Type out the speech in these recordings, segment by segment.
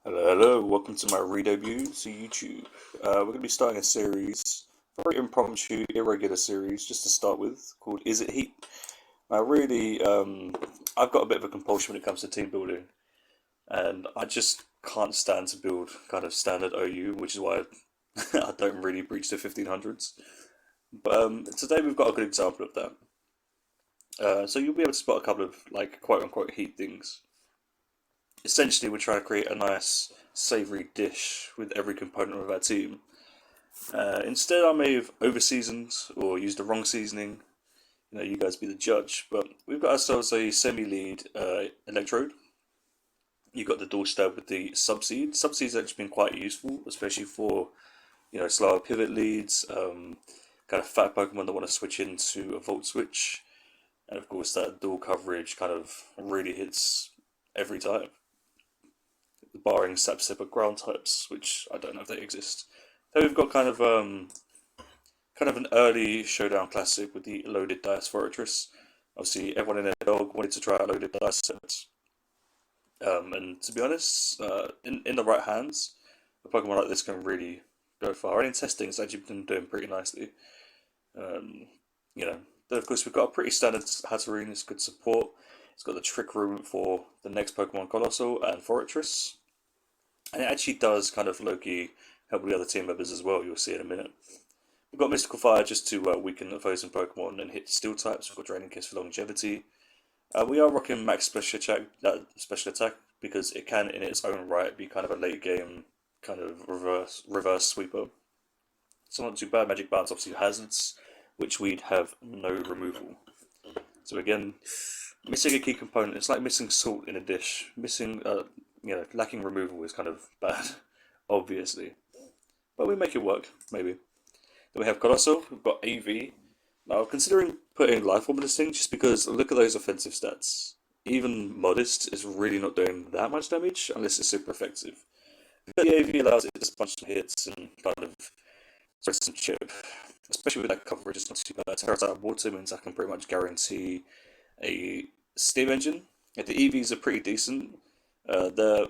Hello, welcome to my re-debut to YouTube. We're going to be starting a series, a very impromptu, irregular series, just to start with, called Is It Heat? I've got a bit of a compulsion when it comes to team building, and I just can't stand to build kind of standard OU, which is why I don't really breach the 1500s. But today we've got a good example of that. So you'll be able to spot a couple of like quote-unquote heat things. Essentially, we're trying to create a nice savoury dish with every component of our team. Instead, I may have over seasoned or used the wrong seasoning. You guys be the judge. But we've got ourselves a semi-lead electrode. You've got the dual stab with the subseed. Subseed's actually been quite useful, especially for slower pivot leads, kind of fat Pokemon that want to switch into a Volt Switch, and of course that dual coverage kind of really hits every time, barring Sapsipper ground types, which I don't know if they exist. Then we've got kind of an early showdown classic with the loaded dice Fortress. Obviously, everyone in their dog wanted to try a loaded dice set. And to be honest, in the right hands, a Pokemon like this can really go far. And in testing, it's actually been doing pretty nicely. Um, you know, then of course we've got a pretty standard Hatterene. It's good support. It's got the Trick Room for the next Pokemon Colossal and Fortress. And it actually does kind of Loki help the other team members as well, you'll see in a minute. We've got Mystical Fire just to weaken opposing Pokemon and hit Steel types. We've got Draining Kiss for longevity. We are rocking Max special attack because it can, in its own right, be kind of a late game kind of reverse sweeper. So not too bad. Magic Bounce obviously hazards, which we'd have no removal. So again, missing a key component. It's like missing salt in a dish. Lacking removal is kind of bad, obviously. But we make it work, maybe. Then we have Colossal, we've got AV. Now, considering putting Life Orb in this thing, just because look at those offensive stats. Even Modest is really not doing that much damage unless it's super effective. But the AV allows it to punch some hits and kind of spread some chip. Especially with that coverage, it's not too bad. Terra type water means I can pretty much guarantee a steam engine. Yeah, the EVs are pretty decent. They're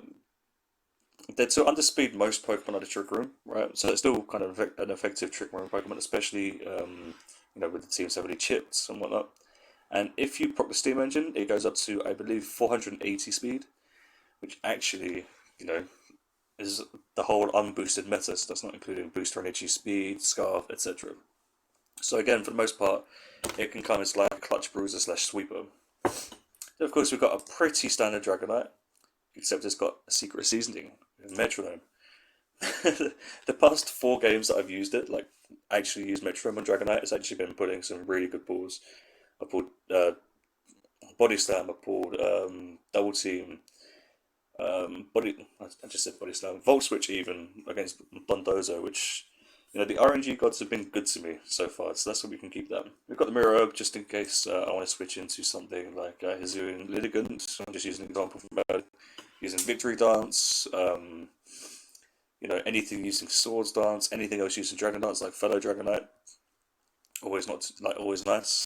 to underspeed most Pokemon on the Trick Room, right? So it's still kind of an effective Trick Room Pokemon, especially with the teams heavily chipped and whatnot. And if you proc the Steam Engine, it goes up to I believe 480 speed, which actually you know is the whole unboosted meta. So that's not including booster energy, speed, scarf, etc. So again, for the most part, it can come as like a clutch bruiser slash sweeper. Then of course we've got a pretty standard Dragonite, except it's got a secret seasoning with Metronome. The past 4 games that I've used it, like actually used Metronome on Dragonite, it's actually been putting some really good balls. I pulled Body Slam, I pulled Double Team, I just said Body Slam, Volt Switch even against Bondozo, which the RNG gods have been good to me so far, so that's what we can keep that. We've got the Mirror Herb just in case I want to switch into something like Hisuian Litigant. I'm just using an example from using Victory Dance. Anything using Swords Dance, anything else using Dragon Dance like Fellow Dragonite. Always nice.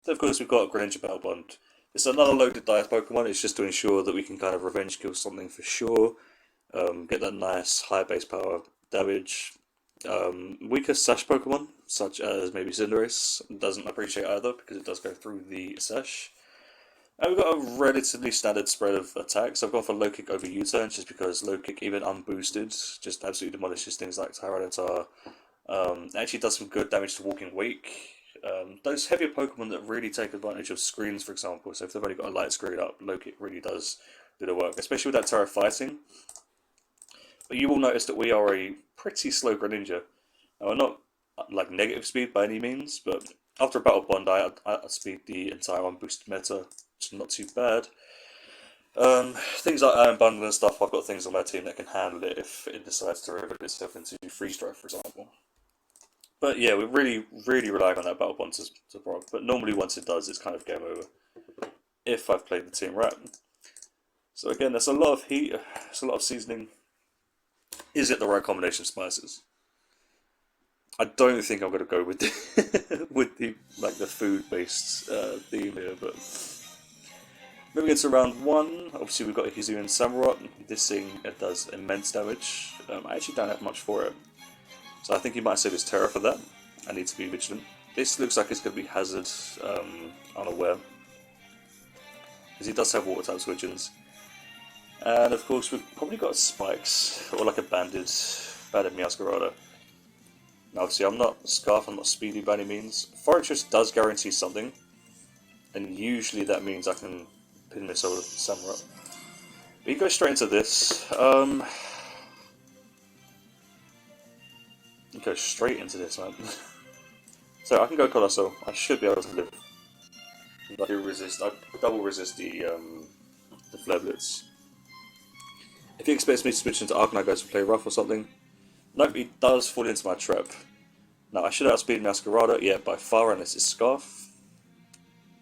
Then of course we've got Greninja Battle Bond. It's another loaded dice Pokemon. It's just to ensure that we can kind of revenge kill something for sure. Get that nice high base power damage. Weaker Sash Pokemon, such as maybe Cinderace, doesn't appreciate either because it does go through the Sash. And we've got a relatively standard spread of attacks. I've gone for low kick over U-turn just because low kick, even unboosted, just absolutely demolishes things like Tyranitar. Actually does some good damage to Walking Wake. Those heavier Pokemon that really take advantage of screens, for example, so if they've only got a light screen up, low kick really does do the work, especially with that Terra Fighting. But you will notice that we are a pretty slow Greninja. Now, we're not like negative speed by any means, but after a Battle Bond, I speed the entire unboosted meta, which is not too bad. Things like Iron Bundle and stuff, I've got things on my team that can handle it if it decides to revert itself into Freeze Drive, for example. But yeah, we're really, really relying on that Battle Bond to proc, but normally once it does, it's kind of game over, if I've played the team right. So again, there's a lot of heat, there's a lot of seasoning. Is it the right combination of spices? I don't think I'm gonna go with the with the food based theme here, but Moving into round 1, obviously we've got a Hizuan Samurott. This thing does immense damage. I actually don't have much for it. So I think he might save his Terra for that. I need to be vigilant. This looks like it's going to be Hazard, unaware. Because he does have water type switch-ins. And of course we've probably got Spikes, or like a banded Meowscarada. Now obviously I'm not Scarf, I'm not speedy by any means. Fortress does guarantee something. And usually that means I can pin missile with Samurott. But you go straight into this. You go straight into this, man. So I can go Colossal. I should be able to live. I do resist. I double resist the Flare Blitz. If he expects me to switch into Arcanine, goes to play rough or something. Nope, he does fall into my trap. Now I should outspeed Masquerada, yeah, by far, unless it's Scarf.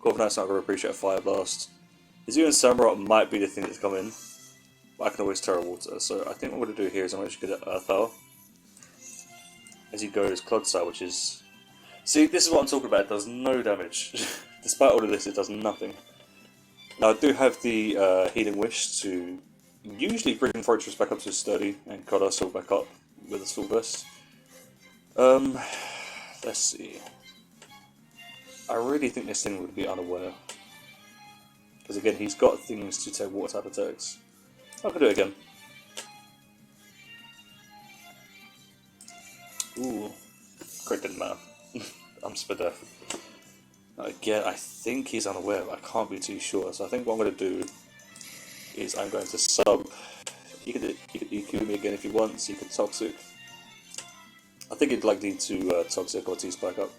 Corviknight's not going to appreciate a Fire Blast. Hizuan Samurott might be the thing that's coming, but I can always Terra Water. So I think what I'm going to do here is I'm actually going to Earth Power. As he goes Clodsire, which is... See, this is what I'm talking about, it does no damage. Despite all of this, it does nothing. Now I do have the Healing Wish to usually bring Fortress back up to sturdy and Colossal back up with a full burst. Let's see. I really think this thing would be unaware. Because again, he's got things to take water type attacks. I could do it again. Ooh. Crit didn't matter. I'm Spadef. Again, I think he's unaware, but I can't be too sure. So I think what I'm going to do is I'm going to sub. He could EQ me again if he wants. He could Toxic. I think he'd like need to Toxic or T-Spike up.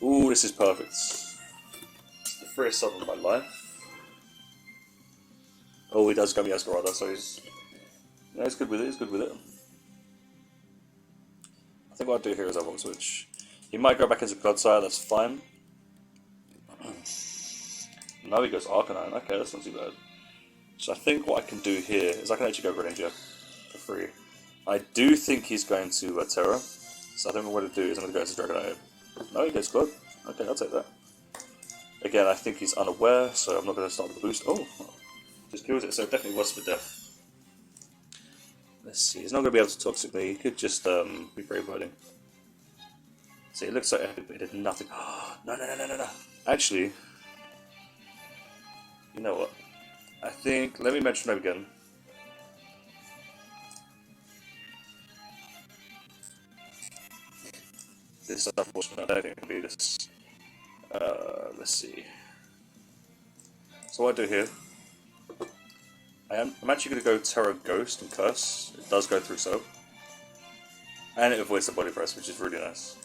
Ooh, this is perfect. It's the first sub of my life. Oh, he does go Meowscarada, so he's good with it. He's good with it. I think what I'll do here is I won't switch. He might go back into Clodsire, that's fine. Now he goes Arcanine. Okay, that's not too bad. So I think what I can do here is I can actually go Greninja for free. I do think he's going to Terra, so I think what I'm going to do is I'm going to go to Dragonite. No, he goes Clod. Okay, I'll take that. Again, I think he's unaware, so I'm not going to start the boost. Oh, just kills it, so it definitely was for death. Let's see, he's not going to be able to Toxic me, he could just be Brave Birding. See, it looks like it did nothing. No. Actually, you know what? I think, let me mention him again. This is unfortunate, I don't think it can be this. Let's see. So what I do here, I'm actually going to go Terra Ghost and Curse. It does go through Soap. And it avoids the Body Press, which is really nice.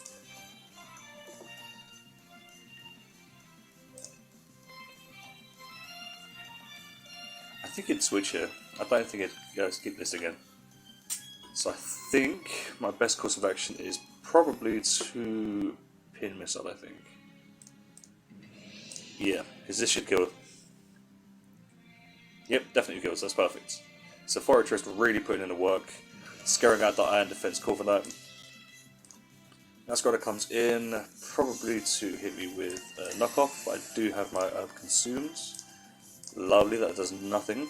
I think it'd switch here. I don't think it goes keep this again. So I think my best course of action is probably to Pin Missile, I think. Yeah, because this should kill it. Yep, definitely kills, that's perfect. So Fortress really putting in the work, scaring out the Iron Defense Corviknight. Masquerada comes in, probably to hit me with Knockoff, but I do have my Herb Consumed. Lovely, that does nothing.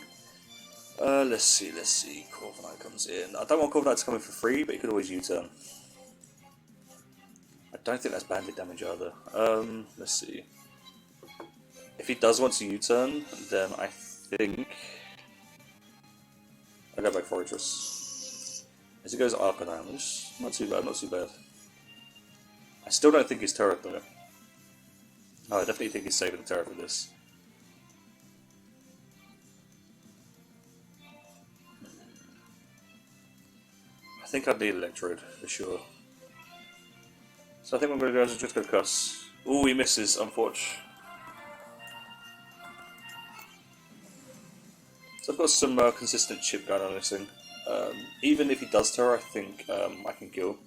Let's see, Corviknight comes in. I don't want Corviknight to come in for free, but you could always U-turn. I don't think that's bandit damage either. Let's see. If he does want to U-turn, then I think I go back Fortress. As he goes Arcanine, which not too bad, not too bad. I still don't think he's Terra though. No, I definitely think he's saving Terra for this. I think I'd need Electrode for sure. So I think I'm going to go as a just go Cuss. Ooh, he misses, unfortunately. So I've got some consistent chip going on this thing. Even if he does Terra, I think I can kill.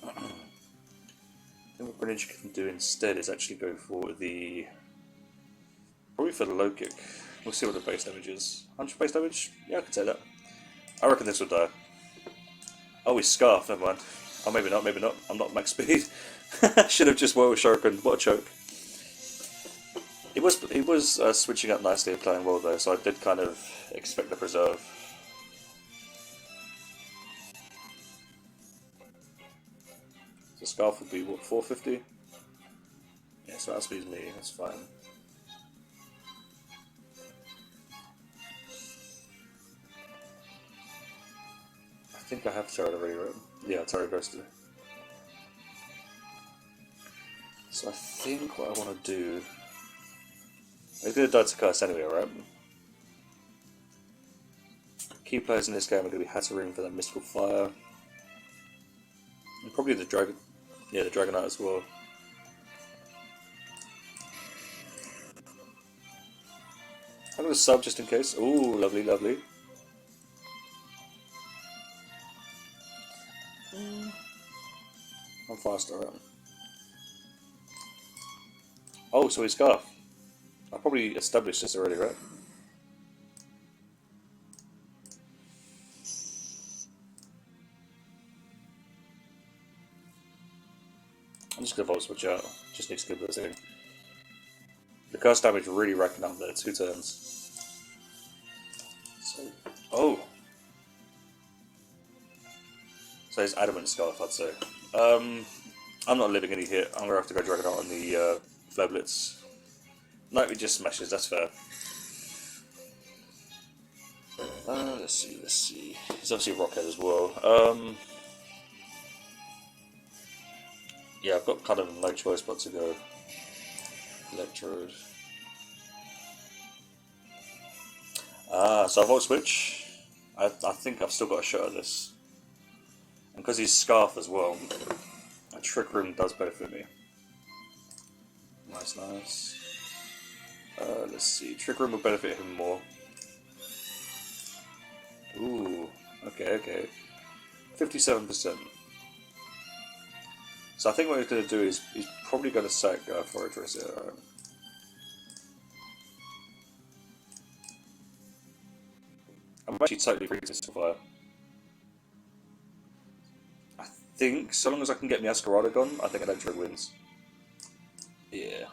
I think what Greninja can do instead is actually go for the... Probably for the low kick. We'll see what the base damage is. 100 base damage? Yeah, I can take that. I reckon this will die. Oh, he's Scarf, never mind. Oh, maybe not, maybe not. I'm not max speed. Should have just went with Shuriken. What a choke. He was switching up nicely and playing well though, so I did kind of expect the preserve. So Scarf would be what, 450? Yeah, so that speeds me. That's fine. I think I have Terra already, right? Yeah, Terra Ghosted. So I think what I want to do. He's going to die to Curse anyway, right? Key players in this game are going to be Hatterene for that Mystical Fire. And probably the Dragon. Yeah, the Dragonite as well. I'm going to sub just in case. Ooh, lovely, lovely. I'm faster, right? Oh, so he's Scarf. I probably established this already, right? I'm just going to Volt Switch out. Just need to skip this in. The curse damage really racking up there, 2 turns. So, oh! So he's Adamant Scarf, I'd say. I'm not living any hit. I'm going to have to go Dragonite on the Flare Blitz. No, he just smashes, that's fair. Let's see. He's obviously Rockhead as well. Yeah, I've got kind of no choice but to go Electrode. So I Volt Switch. I think I've still got a shot at this. And because he's Scarf as well, a Trick Room does benefit me. Nice, nice. Let's see. Trick Room will benefit him more. Ooh, okay. 57%. So I think what he's going to do is he's probably going to sack Fortress here. I'm actually totally free to survive. I think, so long as I can get my Ascarado gone, I think Electro wins. Yeah.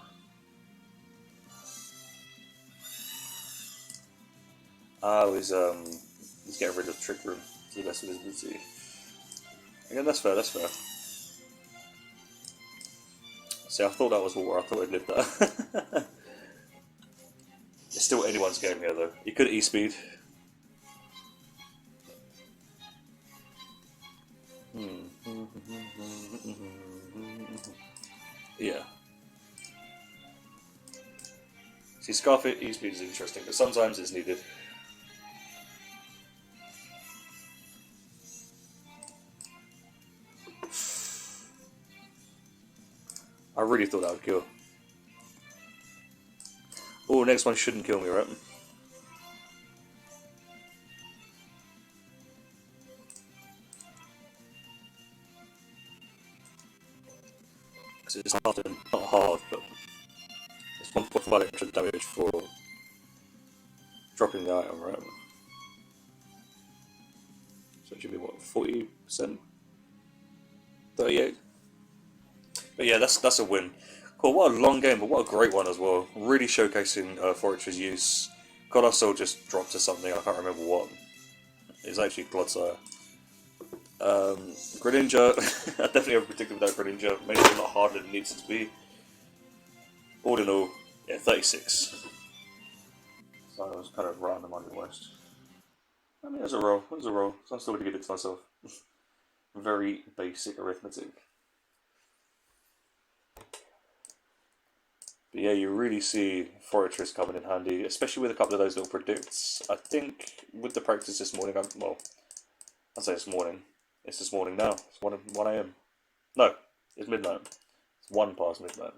Oh, he's getting rid of Trick Room to the best of his ability. Again, that's fair, that's fair. See, I thought that was water, I thought he'd lived that. It's still anyone's game here though. He could E-speed. Yeah. See, Scarf E-speed is interesting, but sometimes it's needed. I really thought that would kill. Oh, next one shouldn't kill me, right? Because it's not hard, but it's 1.5 extra damage for dropping the item, right? So it should be what, 40%? 38? But yeah, that's a win. Cool, what a long game, but what a great one as well. Really showcasing Forrester's use. Colossal just dropped to something, I can't remember what. It's actually Gloodsire. Greninja, I definitely have predicted without Greninja. Made it a lot harder than it needs to be. All in all, yeah, 36. So I was kind of right on the money almost. I mean, it was a roll. So I'm still going to give it to myself. Very basic arithmetic. But yeah, you really see Fortress coming in handy, especially with a couple of those little predicts. I think with the practice this morning, I'd say this morning. It's this morning now. It's 1 a.m. No, it's midnight. It's 1 past midnight.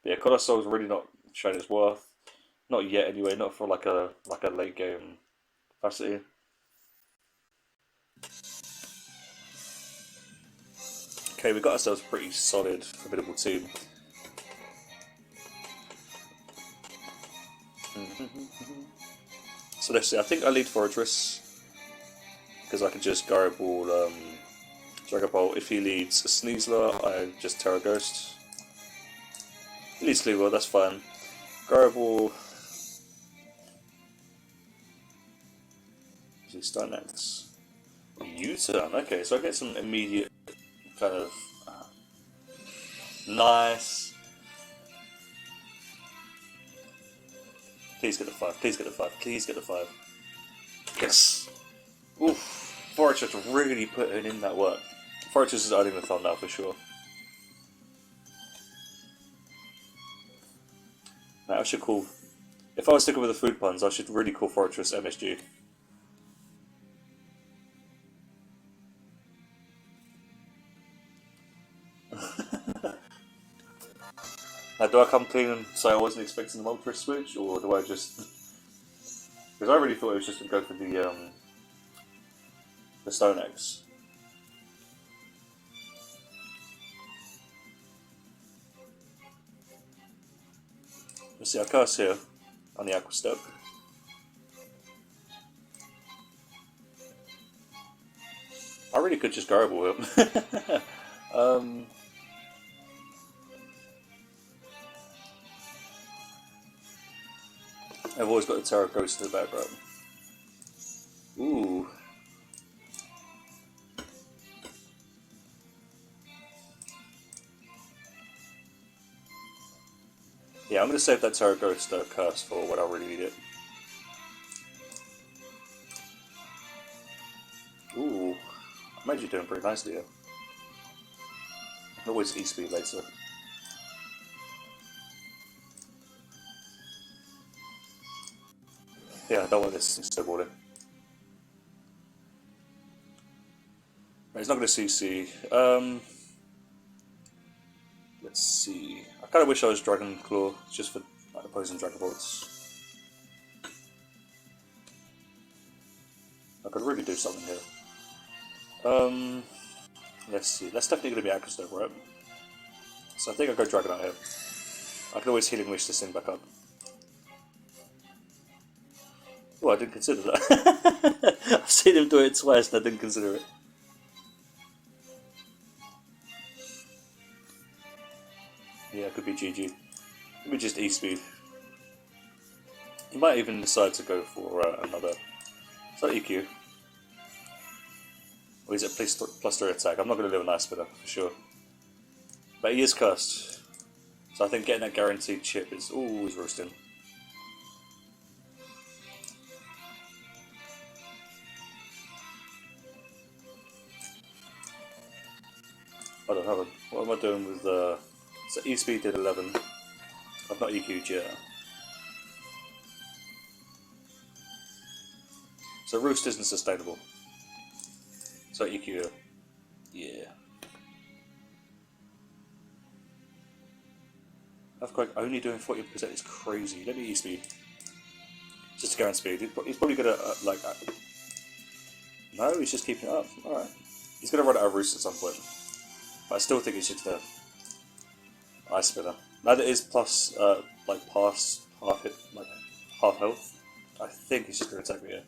But yeah, Colossal's really not shown its worth. Not yet, anyway. Not for like a late game capacity. Okay, we got ourselves a pretty solid, formidable team. So let's see. I think I lead Fortress because I can just Gariball Dragapult, if he leads a Sneasler, I just Terra Ghost. He leads Kleavor, that's fine. Garble. Is he Stunnex? U-turn, okay, so I get some immediate kind of nice. Please get the 5, please get the 5, please get the 5. Yes! Oof, Fortress really putting in that work. Fortress is earning the thumbnail for sure. Now I should call, if I was sticking with the food puns, I should really call Fortress MSG. Now, do I come clean and say I wasn't expecting the Moltres switch, or do I just... Because I really thought it was just going to go for the Stone Eggs. Let's see, I curse here on the Aqua Step. I really could just Garble him. I've always got the Terra Ghost in the background. Ooh. Yeah, I'm going to save that Terra Ghost curse for when I really need it. Ooh. I'm actually doing pretty nicely here. I can always E-speed later. Yeah, I don't want this snowballing. He's not going to CC. Let's see. I kind of wish I was Dragon Claw just for like, opposing Dragon Bolts. I could really do something here. Let's see. That's definitely going to be Aqua Step, right? So I think I'll go Dragonite here. I can always Healing Wish this thing back up. Oh, I didn't consider that. I've seen him do it twice and I didn't consider it. Yeah, it could be GG. Could be just E-speed. He might even decide to go for another. Is that EQ? Or is it plus 3 attack? I'm not going to live an Ice Spitter for sure. But he is cursed. So I think getting that guaranteed chip is always roasting. Hold on, hold on. What am I doing with the... So E-speed did 11. I've not EQ'd yet. So Roost isn't sustainable. So EQ here. Yeah. Earthquake only doing 40% is crazy. Let me E-speed. Just to go on speed. He's probably gonna, no, he's just keeping it up. Alright. He's gonna run out of Roost at some point. But I still think he's just gonna Ice Spinner. Now that is plus, like, pass, half hit, like, half health. I think he's just gonna attack me here.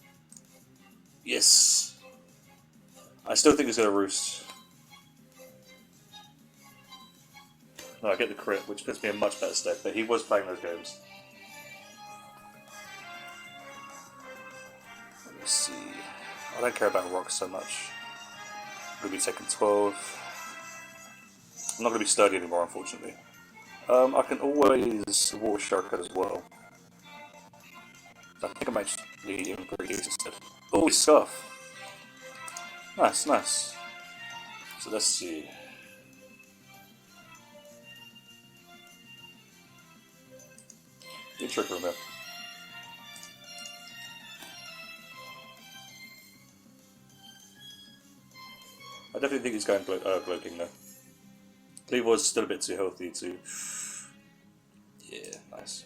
Yes! I still think he's gonna Roost. No, I get the crit, which puts me in a much better state, but he was playing those games. Let me see. I don't care about rocks so much. I'm gonna be taking 12. I'm not gonna be sturdy anymore, unfortunately. I can always Water Shark as well. I think I'm actually in pretty decent instead. Oh, Scuff! Nice, nice. So let's see. Good Trick Room here. I definitely think he's going Gloating though. Kleavor's still a bit too healthy to... Yeah, nice.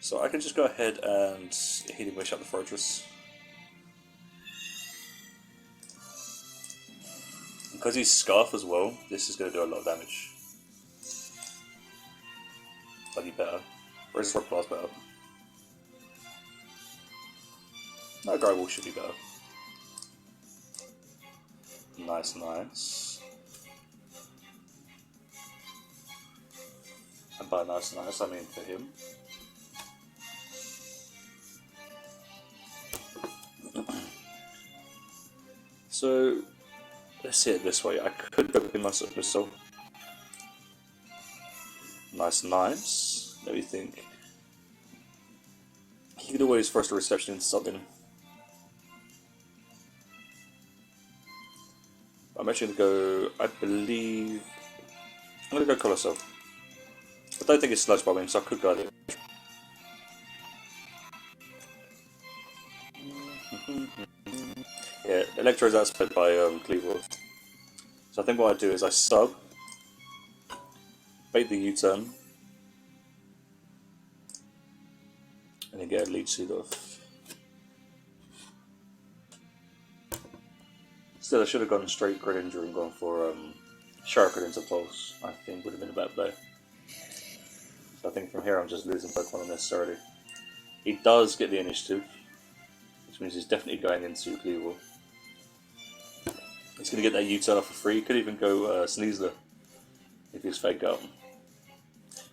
So I can just go ahead and Healing Wish out the Fortress. Because he's Scarf as well, this is going to do a lot of damage. Bloody better. Or is Rock Blast better? No, Garble should be better. Nice, nice. And by nice, nice, I mean for him. So, let's see it this way. I could go with myself pistol. Nice, nice. Let me think. He could always force a reception into something. I'm actually going to go, I believe, I'm going to go Colossal. I don't think it's sludge bombing, so I could go there. Yeah, Electro is outsped by Cleaver. So I think what I do is I sub, bait the U-turn, and then get a lead seed off. Still, I should have gone straight Greninja and gone for Sharkard into Pulse. I think would have been a better play. So I think from here I'm just losing Pokemon unnecessarily. He does get the initiative, which means he's definitely going into Cleaver. He's going to get that U-turn off for free. He could even go Sneasler if he's Fake Out.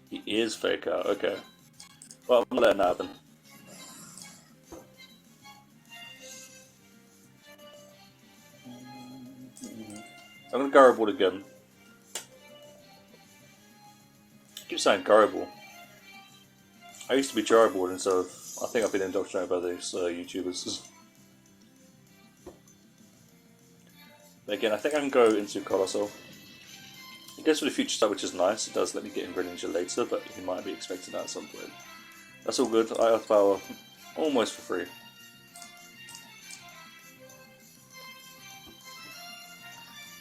He is Fake Out, okay. Well, I'm letting that happen. I'm going to Garibald again. I keep saying Garibald. I used to be Garibald, and so I think I've been indoctrinated by these YouTubers. But again, I think I can go into Colossal. It goes for the future start, which is nice. It does let me get in Greninja later, but he might be expecting that at some point. That's all good. I have power almost for free.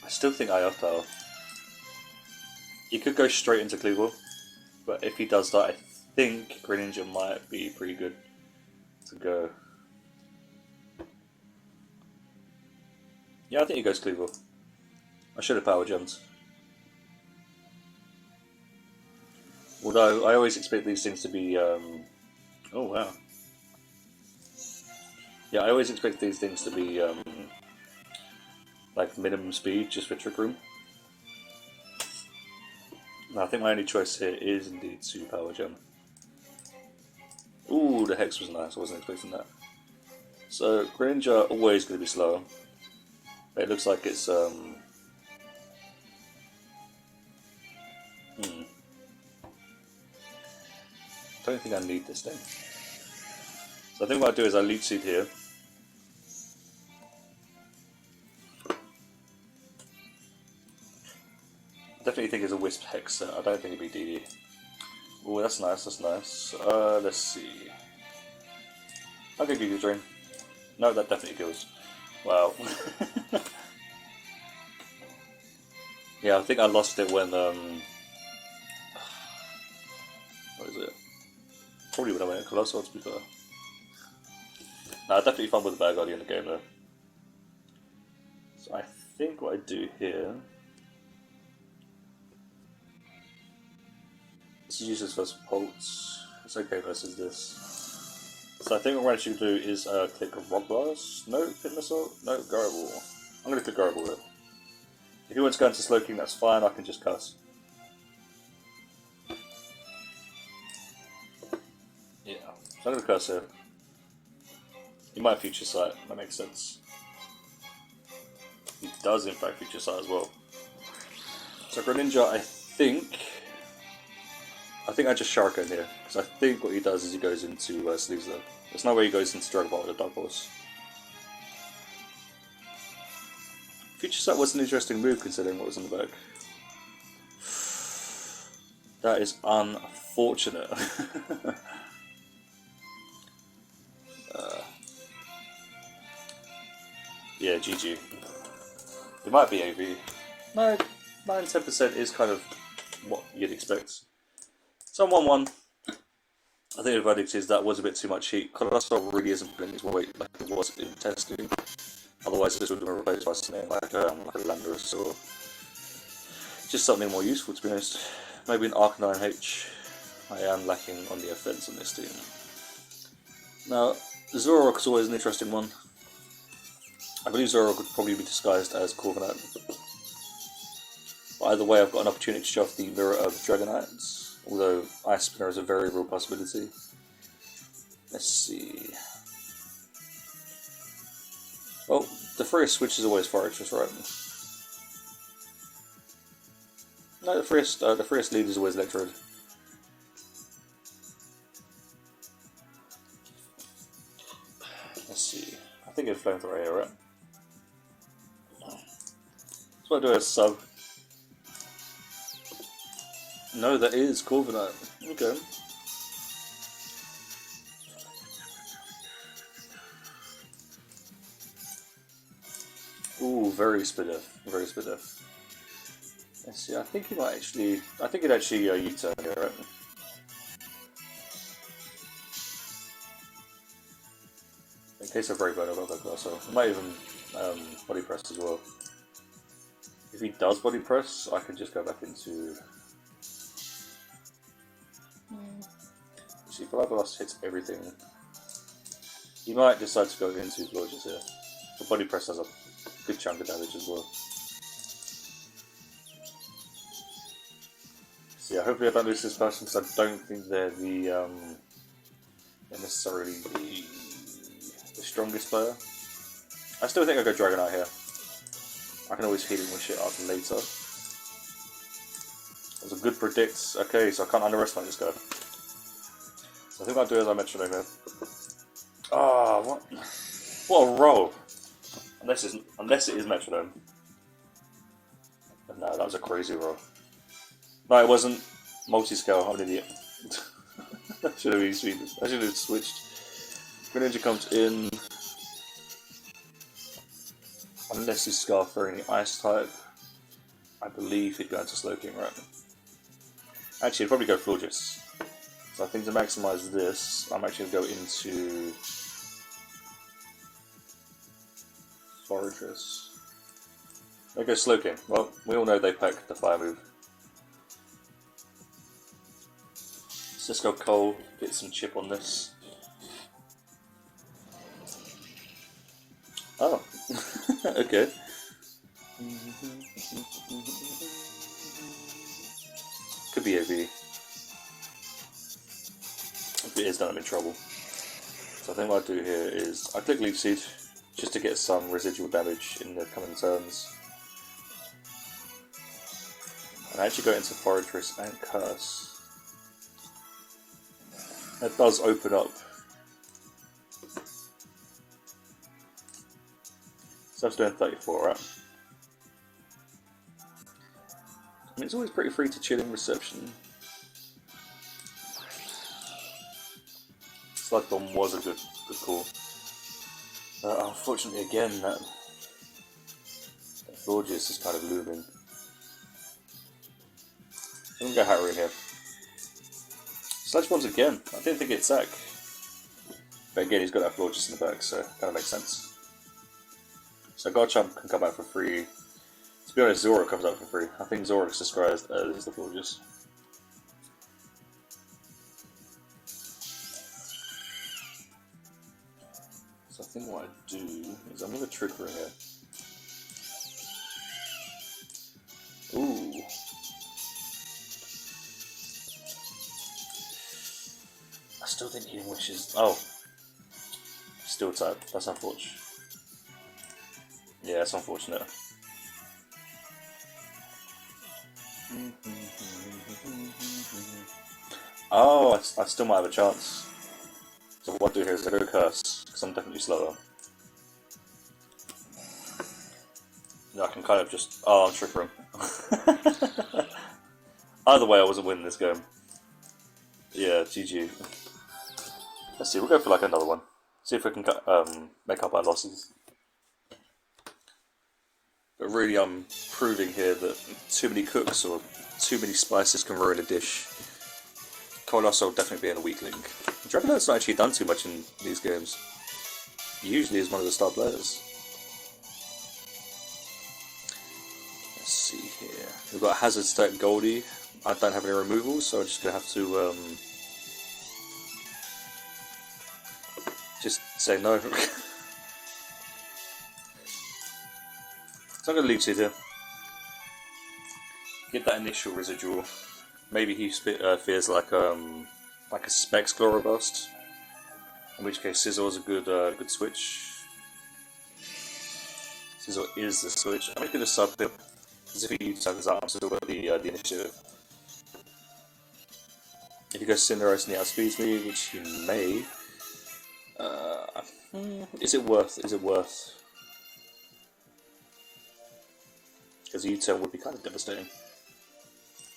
I still think I have power. He could go straight into Cleaver, but if he does that, I think Greninja might be pretty good to go. Yeah, I think he goes Cleaver. I should have power gems. Although I always expect these things to be. Oh wow. Yeah, I always expect these things to be like minimum speed just for Trick Room. Now, I think my only choice here is indeed to power gem. Ooh, the Hex was nice. I wasn't expecting that. So Greninja always going to be slower. But it looks like it's don't think I need this thing. So I think what I do is I Leech Seed here. I definitely think it's a Wisp Hex. I don't think it'd be DD. Oh, that's nice. That's nice. Let's see. I'll go Giga Drain. No, that definitely kills. Wow. Yeah, I think I lost it when what is it? Probably when I went Colossal, to be fair. Nah, definitely fun with the bad guardian in the game though. So I think what I do here. This is useless versus Pulse. It's okay versus this. So I think what I should do is click Rock Blast. No, Pit Missile. No, Garibald. I'm going to click Garibald here. If he wants to go into Slowking, that's fine. I can just cuss. Yeah, so I'm going to curse here. He might Future Sight. That makes sense. He does in fact Future Sight as well. So Greninja, I think I just Shark in here, because I think what he does is he goes into Sleeves. There's no way he goes into Dragon Ball with a Dark Horse. Future Sight was an interesting move considering what was in the back. That is unfortunate. Yeah, GG. It might be AV. No, 9-10% is kind of what you'd expect. So 1-1. I think the verdict is that was a bit too much heat. Colossal really isn't putting his weight like it was in testing. Otherwise this would have been replaced by something like a Landorus or just something more useful, to be honest. Maybe an Arcanine H. I am lacking on the offense on this team. Now, Zoroark is always an interesting one. I believe Zora could probably be disguised as Corviknight. Either way, I've got an opportunity to show off the Mirror of Dragonites, although Ice Spinner is a very real possibility. Let's see. Well, the first switch is always Fortress, right? No, the first lead is always Electrode. Let's see. I think it's Flamethrower here, right? So I do a sub. No, that is Corviknight. Okay. Ooh, very Spitter. Very Spitter. Let's see, I think it actually U-turn here, right? In case of Break Bone, I've got that class, so I might even Body Press as well. If he does Body Press, I can just go back into... See, Fly Blast hits everything. He might decide to go into Gorgeous here. The Body Press has a good chunk of damage as well. So yeah, hopefully I don't lose this person because I don't think they're necessarily the strongest player. I still think I go Dragonite here. I can always heal it with shit up later. That was a good predict. Okay, so I can't underestimate this guy. So I think what I'll do is I mentioned over here. Ah, what? What a roll! Unless it is Metronome. But no, that was a crazy roll. No, it wasn't. Multi-scale, I'm an idiot. I should have switched. Greninja comes in. Unless he's Scarf for any Ice type. I believe he'd go into Slowking, right? Actually, he'd probably go Florges. So I think to maximise this, I'm actually going to go into Fortress. They go Slowking. Well, we all know they pack the fire move. Let's go Cole, get some chip on this. Oh, okay. Could be AB. If it is, then I'm in trouble. So I think what I do here is I click Leaf Seed just to get some residual damage in the coming turns. And I actually go into Fortress and Curse. That does open up. So I'm doing 34, right? I mean, it's always pretty free to chill in reception. Slug Bomb was a good call. Unfortunately, again, that Florges is kind of looming. I'm gonna go Hattery here. Sledge Bombs again. I didn't think it'd sack. But again, he's got that Florges in the back, so kind of makes sense. So Garchomp can come out for free. To be honest, Zora comes out for free. I think Zora is disguised as the Florges. So I think what I do is I'm going to trick her here. Ooh. I still think Healing Wishes. Oh. Still type. That's unfortunate. Yeah, it's unfortunate. Oh, I still might have a chance. So what I do here is I go Curse, because I'm definitely slower. Yeah, I can kind of just... Oh, I'm tricking him. Either way, I wasn't winning this game. Yeah, GG. Let's see, we'll go for like another one. See if we can make up our losses. But really, I'm proving here that too many cooks or too many spices can ruin a dish. Colossal will definitely be in a weak link. Dragonite's not actually done too much in these games. He usually is one of the star players. Let's see here. We've got Hazard Stack Goldie. I don't have any removals, so I'm just going to have to just say no. So I'm going to leave Sid here. Get that initial residual. Maybe he fears like a Specs Gloribust. In which case Scizor is a good switch. Scizor is the switch. I'm making a sub here. Because if he turns out, I'm still got the initiative. If he goes Cinderace and he outspeeds me, which he may, is it worth? Because a U-turn would be kind of devastating.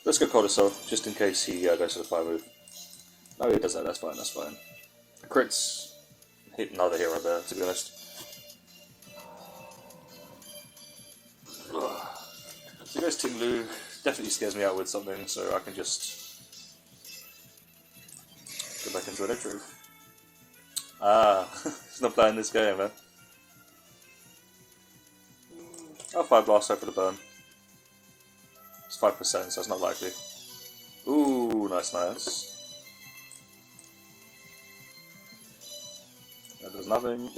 Let's go Coldacell, just in case he goes for the fire move. No, he does that, that's fine. Crits, hit another hero there, to be honest. So he goes Ting Lu, definitely scares me out with something, so I can just go back into Electro. He's not playing this game, man. I'll Fire Blast over the burn. It's 5%, so it's not likely. Ooh, nice. That does nothing.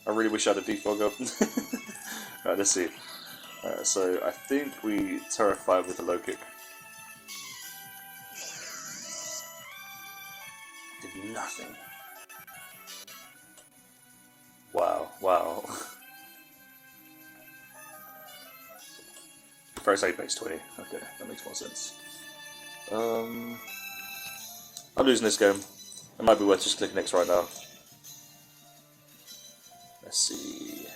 I really wish I had a defog up. Right, let's see. So I think we Terrify with a low kick. Did nothing. Wow. First aid base 20. Okay, that makes more sense. I'm losing this game. It might be worth just clicking X right now. Let's see.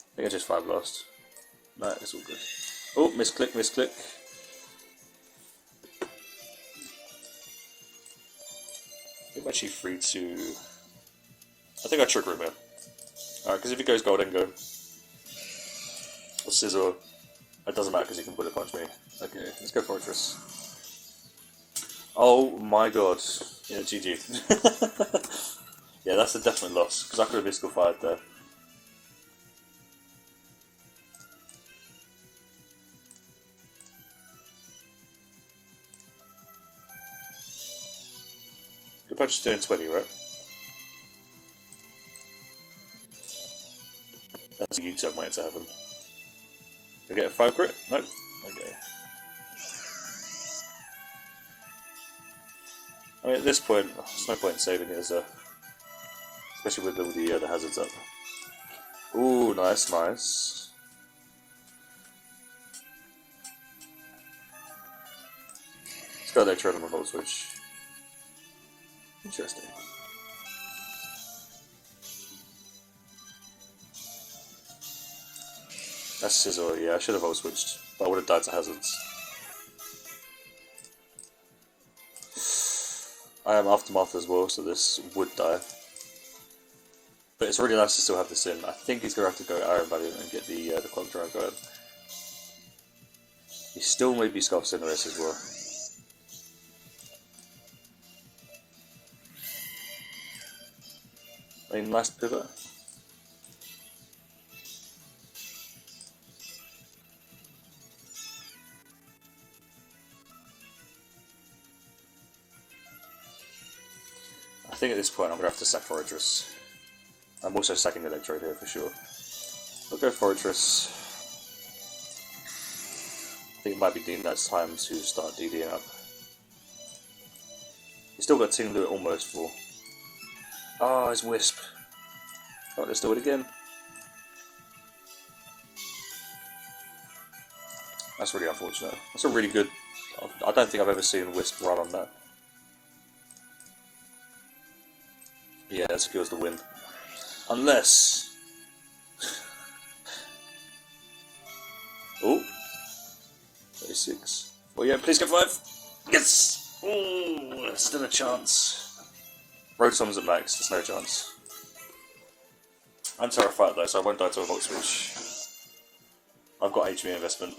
I think I just 5 lost. No, it's all good. Oh, misclick. I think I'm actually free to... I think I Trick Room here. Alright, because if he goes Goldengo or Scizor, it doesn't matter because he can Bullet Punch me. Okay, let's go Fortress. Oh my god. Yeah, GG. Yeah, that's a definite loss, because I could have Viscal fired there. Your punch is doing 20, right? That's a U-turn waiting to happen. Did I get a 5 crit? Nope. Okay. I mean, at this point, there's no point in saving it, is there? Especially with all the hazards up. Ooh, nice. Let's go Electrode on the Volt Switch. Interesting. That's Scizor, yeah, I should have Volt Switched, but I would have died to hazards. I am Aftermath as well, so this would die. But it's really nice to still have this in. I think he's going to have to go Iron Valiant and get the Clock Drive going. He still may be Scarf Cinderace as well. I mean, nice pivot. I think at this point I'm going to have to sack Fortress. I'm also sacking Electrode here for sure. I'll go Fortress. I think it might be deemed that's time to start DDing up. He's still got Ting Lu almost full. Oh, his Wisp. Oh, let's do it again. That's really unfortunate. That's a really good... I don't think I've ever seen Wisp run on that. Yeah, that secures the win. Unless... Oh! 36. Oh yeah, please get 5! Yes! Oh, still a chance. Rotom's at max, there's no chance. I'm terrified though, so I won't die to a Volt Switch. I've got HP investment.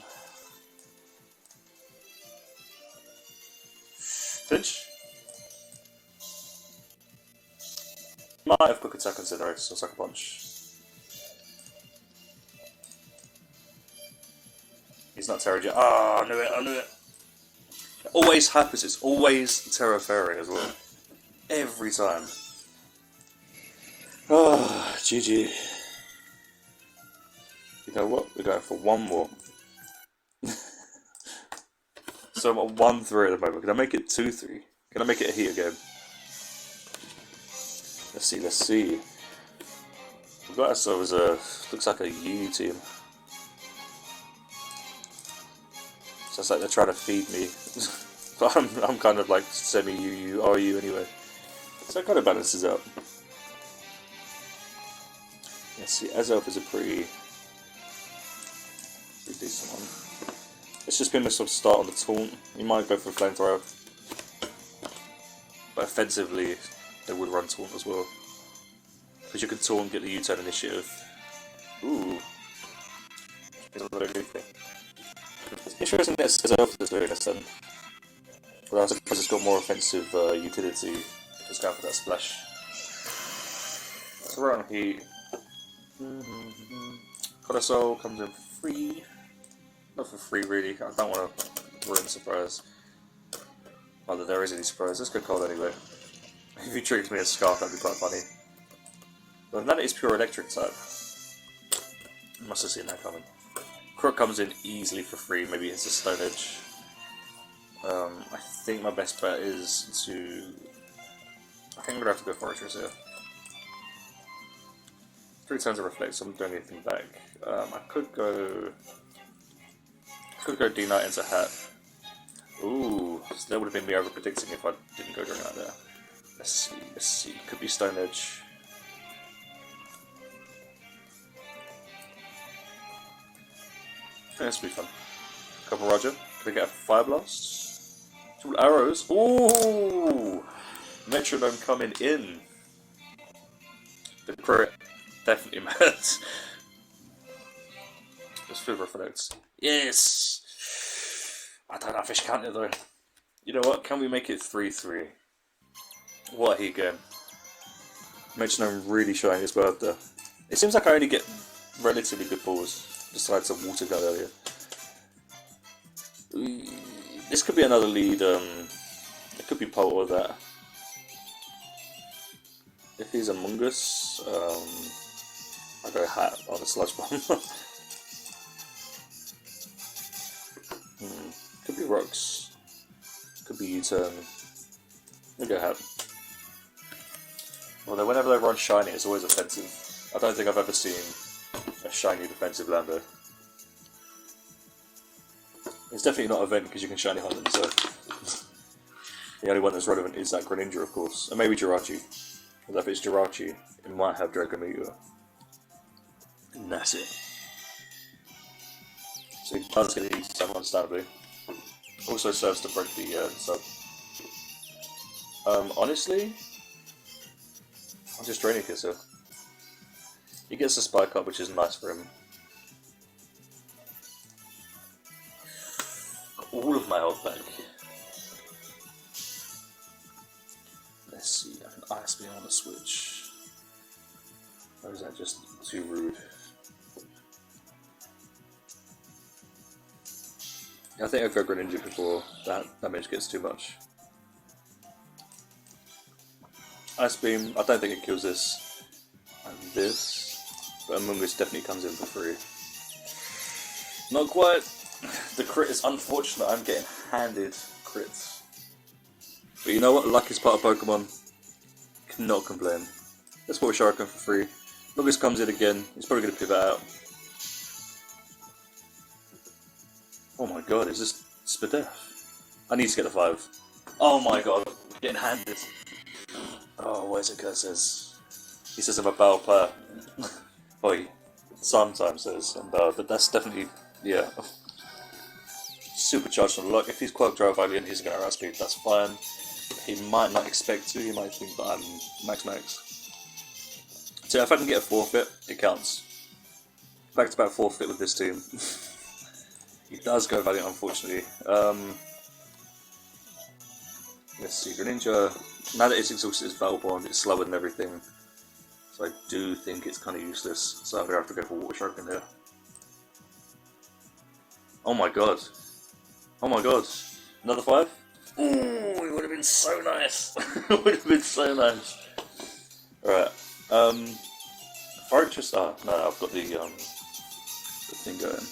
Finch? Might have Quick Attack on Cinderace or Sucker Punch. He's not Terra Jet. Ah, I knew it. It always happens, it's always Terra Fairy as well. Every time. Oh, GG. You know what? We're going for one more. So I'm at 1-3 at the moment. Can I make it 2-3? Can I make it a heater game? Let's see, let's see. We've got ourselves a, looks like a U team. So it's like they're trying to feed me. But I'm kind of like semi-UU, RU anyway. So it kind of balances out. Let's see, Azelf is a pretty decent one. Let's just give him a sort of start on the taunt. He might go for a flamethrower. But offensively, they would run taunt as well. Because you can taunt and get the U-turn initiative. Ooh. It's a very good thing. It's interesting that Azelf is doing this then. But I suppose it's got more offensive utility. Just going for that splash. So right on heat. Colossal comes in for free. Not for free really, I don't want to ruin the surprise. Not that there is any surprise, let's go cold anyway. If he treats me as Scarf, that'd be quite funny. But that is pure electric type. Must have seen that coming. Crook comes in easily for free, maybe it's a Stone Edge. I think my best bet is to... I think I'm going to have to go Fortress here. 3 turns of Reflect, so I'm not doing anything back. I could go D-Knight into Hat. Ooh, so that would have been me over predicting if I didn't go during that there. Let's see. Could be Stone Edge. I think this will be fun. Couple Roger. Can I get a Fire Blast? 2 arrows. Ooh! Metronome coming in. The crit definitely matters. Let's feel Reflects. Yes! I don't know if I should count it though. You know what? Can we make it 3-3? What a heat game. Metronome really showing his worth there. It seems like I only get relatively good balls. Besides some water gun earlier. This could be another lead. It could be Pult or that. If he's Among Us, I go Hat on a Sludge Bomb. Could be Rocks. Could be U-turn. We'll go Hat. Although whenever they run Shiny, it's always offensive. I don't think I've ever seen a shiny defensive Lando. It's definitely not event because you can shiny hunt them, so the only one that's relevant is that Greninja, of course, and maybe Jirachi. Although if it's Jirachi, it might have Draco Meteor. And that's it. So he does get easy sub, understandably. Also serves to break the sub. Honestly, I'm just Draining Kisser. He gets a Spike Up, which is nice for him. Got all of my health back. Let's see, I can Ice Beam on the switch. Or is that just too rude? I think I've got Greninja before that damage gets too much. Ice Beam, I don't think it kills this. And this. But Among Us definitely comes in for free. Not quite. The crit is unfortunate. I'm getting handed crits. But you know what? Luck is part of Pokemon. Cannot complain. Let's put Shuriken for free. Among Us comes in again. He's probably going to pivot out. Oh my god, is this Spadef? I need to get a 5. Oh my god, getting handed. Oh, what is it Kurt says? He says I'm a battle player. Oh, he sometimes says I'm battle, but that's definitely, yeah. Supercharged on luck. If he's Quark Drive Valiant, he's going to outspeed, that's fine. He might not expect to, he might think that I'm max. So if I can get a forfeit, it counts. Back to back forfeit with this team. He does go Valiant, unfortunately. Let's see, Greninja. Now that it's exhausted its Battle Bond, it's slower than everything. So I do think it's kind of useless. So I'm going to have to go for Water Shark in there. Oh my god. Oh my god. Another 5? Ooh, it would have been so nice. It would have been so nice. Alright, Fortress. Ah, no, I've got the thing going.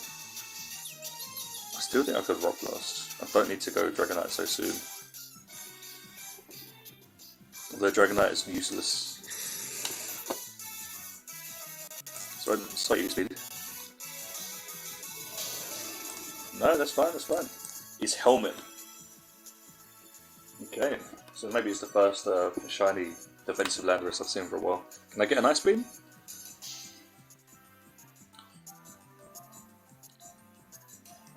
I still think I could Rock Blast. I don't need to go Dragonite so soon. Although Dragonite is useless. So slight speed. No, that's fine, that's fine. It's Helmet. Okay, so maybe it's the first shiny defensive Landorus I've seen for a while. Can I get an Ice Beam?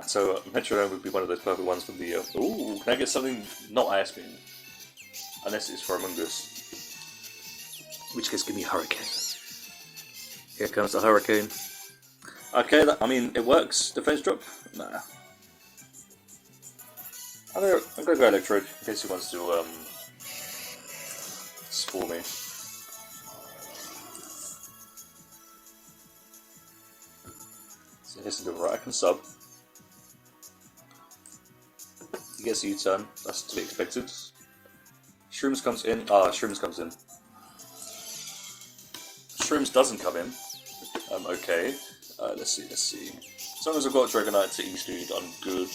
So Metronome would be one of those perfect ones from the... ooh, can I get something not Ice Beam? Unless it's for Among Us. In which case, give me Hurricane. Here comes the Hurricane. Okay, I mean, it works. Defense drop? Nah. I'm gonna go Electrode in case he wants to spore me. So here's the right, I can sub. He gets a U-turn, that's to be expected. Shrooms comes in. Ah, Shrooms comes in. Shrooms doesn't come in. Okay. Let's see. As long as I've got Dragonite to E-Speed, I'm good.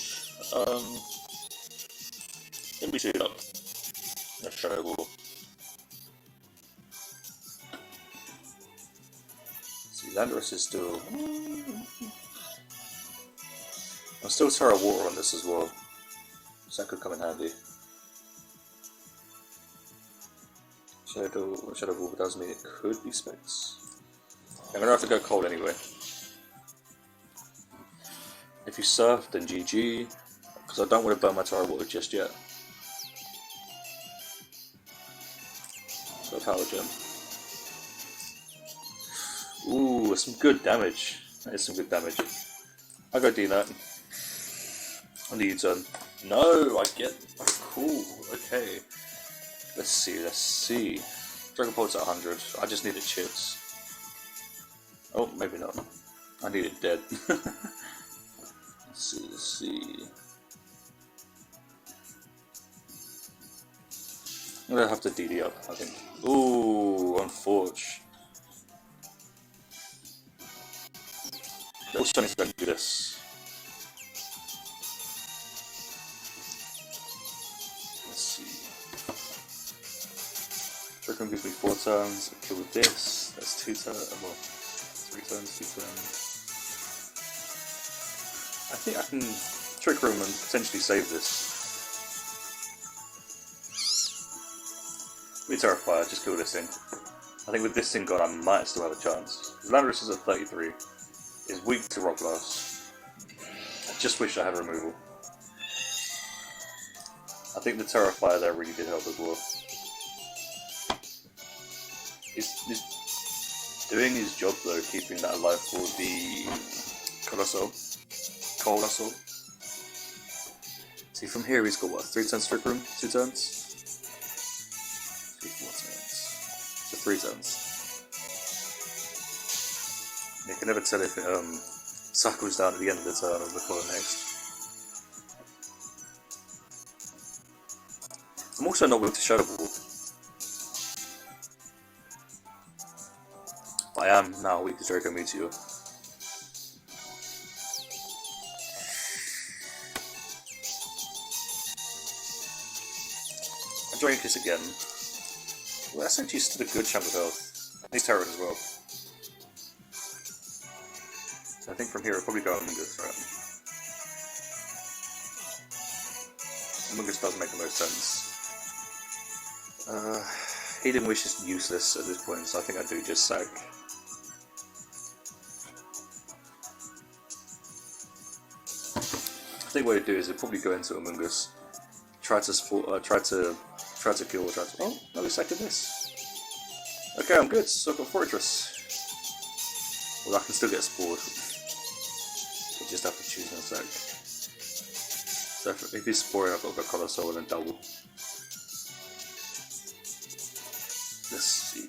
Let me see it up. Let's try it all. See, Landorus is still... I'm still Terra Water on this as well. So that could come in handy. Shadow Ball does mean it could be Specs. I'm gonna have to go cold anyway. If you surf, then GG. Because I don't want to burn my Terra Water just yet. So Power Gem. Ooh, that's some good damage. That is some good damage. I'll go D-Nut. On the U-turn. No, I get... Cool, okay. Let's see. Dragon Pulse at 100. I just needed chips. Oh, maybe not. I need it dead. Let's see. I'm gonna have to DD up, I think. Ooh, on Forge. Little Shini's gonna do this. Let's see. Dragon gives me 4 turns. I kill with this. That's 2 turns. Well, 3 turns, 2 turns. I think I can Trick Room and potentially save this. Let me Terrify, just kill this thing. I think with this thing gone, I might still have a chance. Landorus is at 33. Is weak to Rock Blast. I just wish I had removal. I think the Terrifier there really did help as well. He's doing his job though, keeping that alive for the Colossal. See, from here he's got what? 3 turns Trick Room? 2 turns? 3, 4 turns. So 3 turns. You can never tell if it cycles down at the end of the turn or before the next. I'm also not weak to Shadow Ball. But I am now weak to Draco Meteor. I Drain Kiss again. Well, that's actually still a good chunk of health. He's Terran as well. So I think from here I'll probably go Among Us, right? Among Us does make the most sense. Healing Wish is useless at this point, so I think I do just sack. I think what I do is I'd probably go into Among Us, try to kill, or try to... Oh, no, we second this. Okay, I'm good, so I've got Fortress. Well, I can still get spored. We'll just have to choose in a sec. So if he's sporing, I've got to go Colossal and then double. Let's see.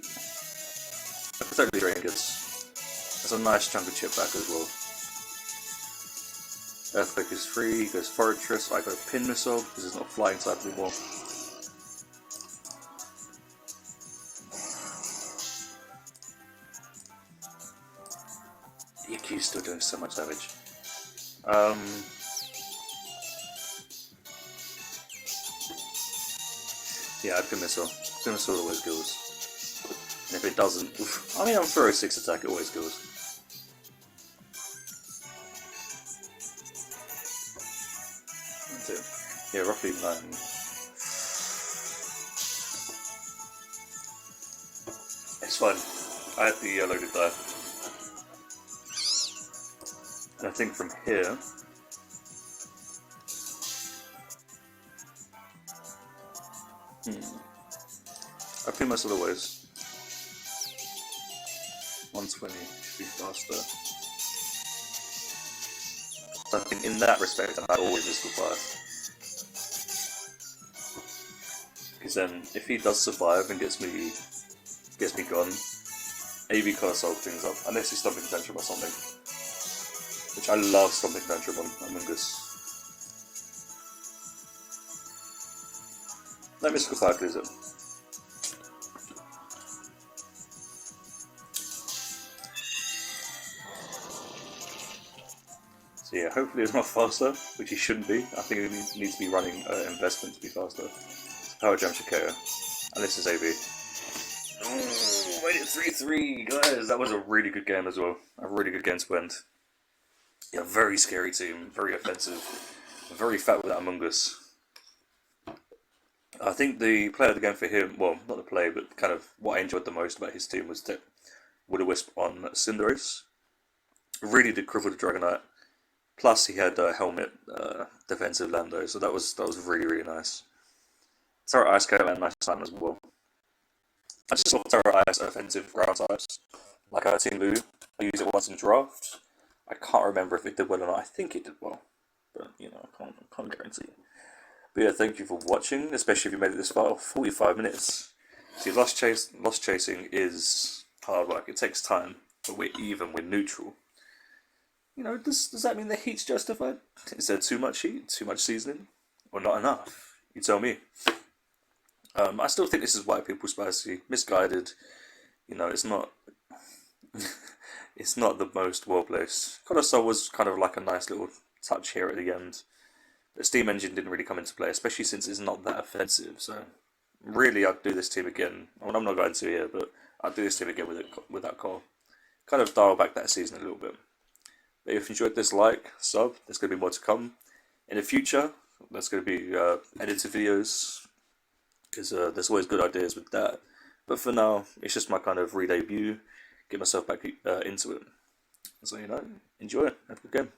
I totally Drain Kiss. That's a nice chunk of chip back as well. Earthquake is free, he goes Fortress, I go Pin Missile because it's not flying type anymore. he's still doing so much damage. Um, yeah, I'd pin missile. Pin missile always kills. And if it doesn't, oof, I mean, on throw 6 attack, it always kills. That's it. Yeah, roughly 9. It's fine. I had the loaded die. And I think from here, I pin myself always. 120 should be faster. So I think in that respect, I always just survive. Because then, if he does survive and gets me gone, AV can't solve things up unless he's Stomping Tantrum or something. Which I love Stomping Tantrum on Among Us. No Mystical Fire clears it. So yeah, hopefully it's not faster, which he shouldn't be. I think it needs to be running investment to be faster. Power Jam should KO. And this is AV. Ooh, made it 3-3, guys. That was a really good game as well. A really good game to end. Yeah, very scary team, very offensive, very fat with that Among Us. I think the player of the game for him, well, not the play, but kind of what I enjoyed the most about his team was that Will-O-Wisp on Cinderace. Really did cripple the Dragonite. Plus he had helmet defensive Lando, so that was really nice. Terra Ice KO and nice time as well. I just saw Terra Ice offensive ground types, like Team Blue. I used it once in draft. I can't remember if it did well or not. I think it did well, but you know, I can't guarantee. But yeah, thank you for watching, especially if you made it this far. 45 minutes. See, lost chasing is hard work. It takes time, but we're even. We're neutral. You know, does that mean the heat's justified? Is there too much heat, too much seasoning, or not enough? You tell me. I still think this is white people spicy, misguided. You know, it's not. It's not the most well placed. Colossal was kind of like a nice little touch here at the end. The Steam Engine didn't really come into play, especially since it's not that offensive. So, really, I'd do this team again. Well, I'm not going to here, but I'd do this team again with that call. Kind of dial back that season a little bit. But if you enjoyed this, like, sub. There's going to be more to come in the future. There's going to be edited videos because there's always good ideas with that. But for now, it's just my kind of re-debut. Get myself back into it. So, you know, enjoy it. Have a good game.